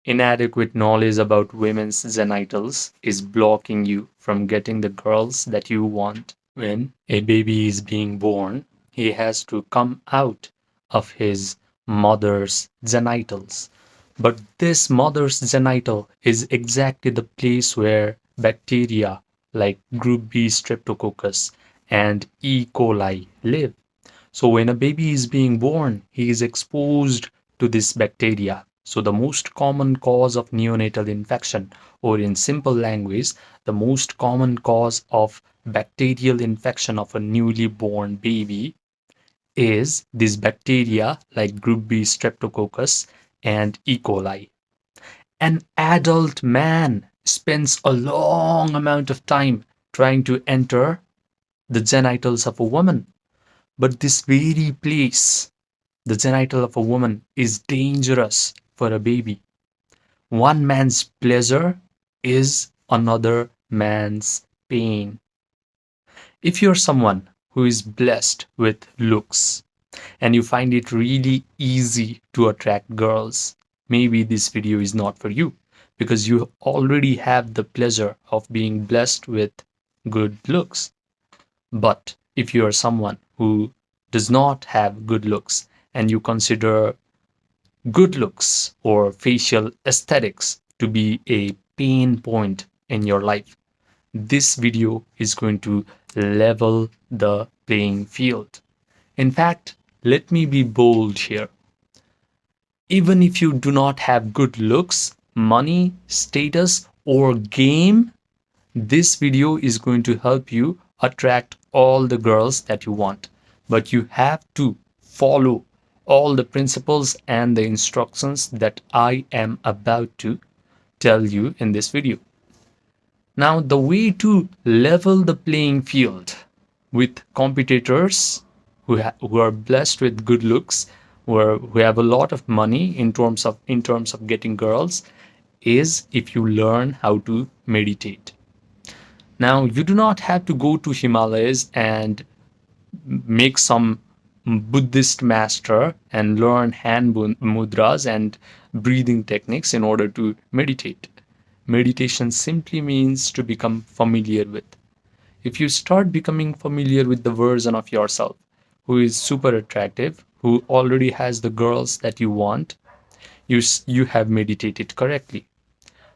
Inadequate knowledge about women's genitals is blocking you from getting the girls that you want. When a baby is being born, he has to come out of his mother's genitals. But this mother's genital is exactly the place where bacteria like group B streptococcus and E. coli live. So when a baby is being born, he is exposed to this bacteria. So the most common cause of neonatal infection, or in simple language, the most common cause of bacterial infection of a newly born baby is this bacteria like group B streptococcus and E. coli. An adult man spends a long amount of time trying to enter the genitals of a woman. But this very place, the genital of a woman, is dangerous for a baby. One man's pleasure is another man's pain. If you're someone who is blessed with looks and you find it really easy to attract girls, maybe this video is not for you because you already have the pleasure of being blessed with good looks. But if you are someone who does not have good looks and you consider good looks or facial aesthetics to be a pain point in your life, this video is going to level the playing field. In fact, let me be bold here. Even if you do not have good looks, money, status, or game, this video is going to help you attract all the girls that you want. But you have to follow all the principles and the instructions that I am about to tell you in this video. Now, the way to level the playing field with competitors who are blessed with good looks, who have a lot of money in terms of getting girls, is if you learn how to meditate. Now, you do not have to go to Himalayas and make some Buddhist master and learn hand mudras and breathing techniques in order to meditate. Meditation simply means to become familiar with. If you start becoming familiar with the version of yourself who is super attractive, who already has the girls that you want, you have meditated correctly.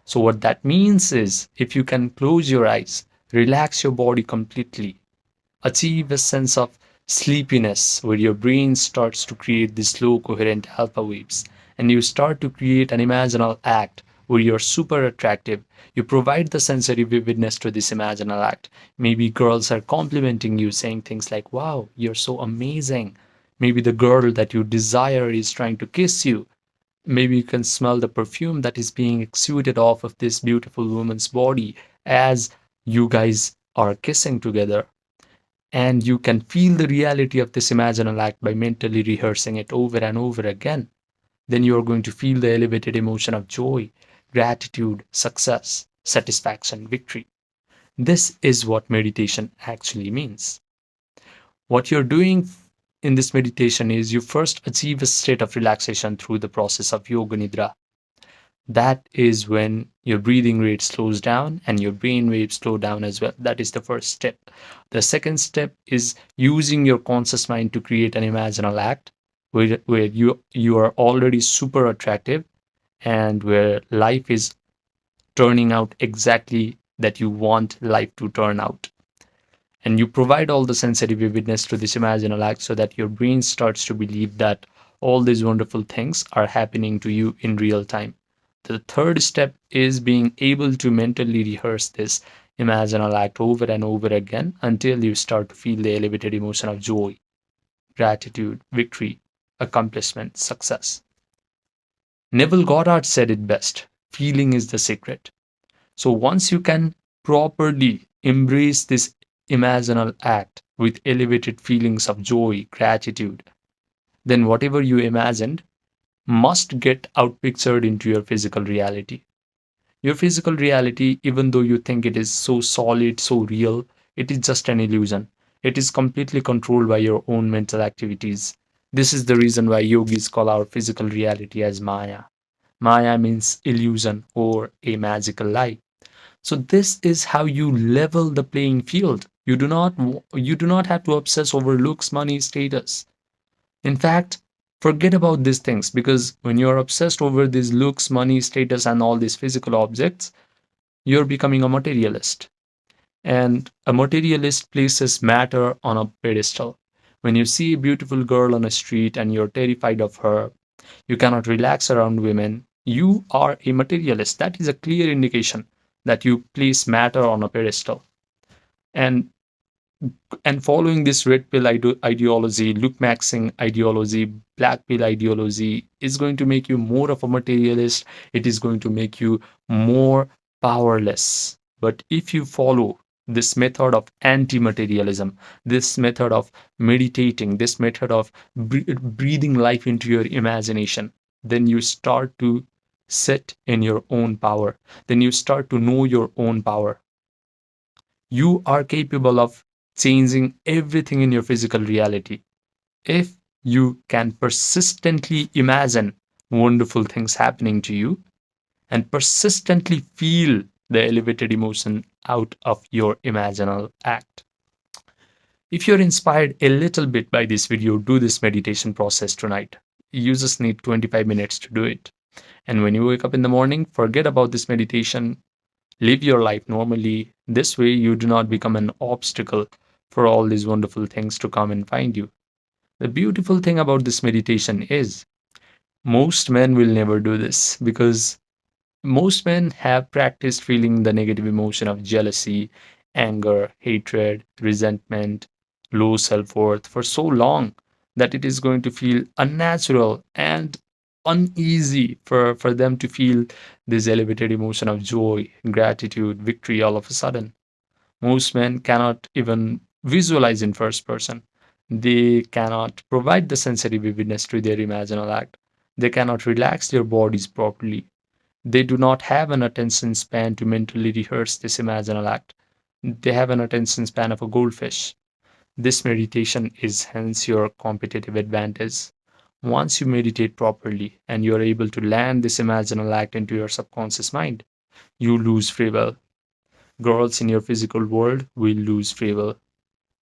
So what that means is, if you can close your eyes, relax your body completely, achieve a sense of sleepiness where your brain starts to create these slow coherent alpha waves, and you start to create an imaginal act where you're super attractive. You provide the sensory vividness to this imaginal act. Maybe girls are complimenting you, saying things like, wow, you're so amazing. Maybe the girl that you desire is trying to kiss you. Maybe you can smell the perfume that is being exuded off of this beautiful woman's body as you guys are kissing together. And you can feel the reality of this imaginal act by mentally rehearsing it over and over again. Then you are going to feel the elevated emotion of joy, gratitude, success, satisfaction, victory. This is what meditation actually means. What you're doing in this meditation is you first achieve a state of relaxation through the process of yoga nidra. That is when your breathing rate slows down and your brain waves slow down as well. That is the first step. The second step is using your conscious mind to create an imaginal act where you are already super attractive and where life is turning out exactly that you want life to turn out. And you provide all the sensory vividness to this imaginal act so that your brain starts to believe that all these wonderful things are happening to you in real time. The third step is being able to mentally rehearse this imaginal act over and over again until you start to feel the elevated emotion of joy, gratitude, victory, accomplishment, success. Neville Goddard said it best, feeling is the secret. So once you can properly embrace this imaginal act with elevated feelings of joy, gratitude, then whatever you imagined must get outpictured into your physical reality. Your physical reality, even though you think it is so solid, so real, it is just an illusion. It is completely controlled by your own mental activities. This is the reason why yogis call our physical reality as Maya. Maya means illusion or a magical lie. So this is how you level the playing field. You do not have to obsess over looks, money, status. In fact, forget about these things, because when you're obsessed over these looks, money, status, and all these physical objects, you're becoming a materialist. And a materialist places matter on a pedestal. When you see a beautiful girl on a street and you're terrified of her, you cannot relax around women, you are a materialist. That is a clear indication that you place matter on a pedestal. And following this red pill ideology, looksmaxxing ideology, black pill ideology is going to make you more of a materialist. It is going to make you more powerless. But if you follow this method of anti-materialism, this method of meditating, this method of breathing life into your imagination, then you start to sit in your own power. Then you start to know your own power. You are capable of changing everything in your physical reality if you can persistently imagine wonderful things happening to you and persistently feel the elevated emotion out of your imaginal act. If you're inspired a little bit by this video, do this meditation process tonight. You just need 25 minutes to do it. And when you wake up in the morning, forget about this meditation. Live your life normally. This way, you do not become an obstacle for all these wonderful things to come and find you. The beautiful thing about this meditation is most men will never do this, because most men have practiced feeling the negative emotion of jealousy, anger, hatred, resentment, low self worth for so long that it is going to feel unnatural and uneasy for them to feel this elevated emotion of joy, gratitude, victory all of a sudden. Most men cannot even visualize in first person. They cannot provide the sensory vividness to their imaginal act. They cannot relax their bodies properly. They do not have an attention span to mentally rehearse this imaginal act. They have an attention span of a goldfish. This meditation is hence your competitive advantage. Once you meditate properly and you are able to land this imaginal act into your subconscious mind, you lose free will. Girls in your physical world will lose free will.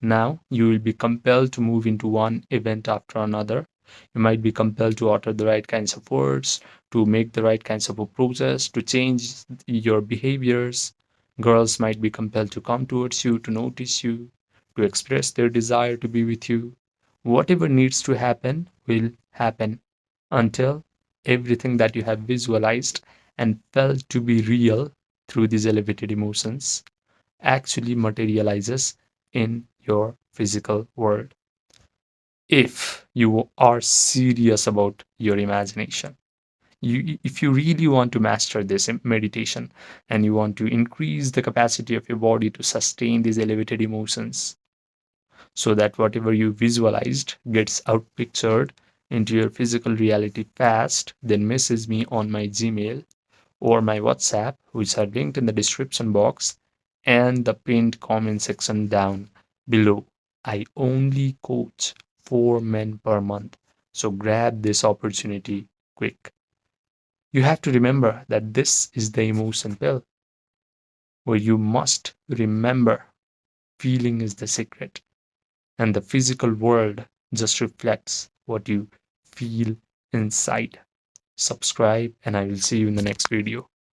Now you will be compelled to move into one event after another. You might be compelled to utter the right kinds of words, to make the right kinds of approaches, to change your behaviors. Girls might be compelled to come towards you, to notice you, to express their desire to be with you. Whatever needs to happen will happen until everything that you have visualized and felt to be real through these elevated emotions actually materializes in your physical world. If you are serious about your imagination, if you really want to master this meditation and you want to increase the capacity of your body to sustain these elevated emotions, so that whatever you visualized gets outpictured into your physical reality fast, then message me on my Gmail or my WhatsApp, which are linked in the description box and the pinned comment section down below. I only coach 4 men per month, so grab this opportunity quick. You have to remember that this is the emotion pill, where you must remember feeling is the secret, and the physical world just reflects what you feel inside. Subscribe, and I will see you in the next video.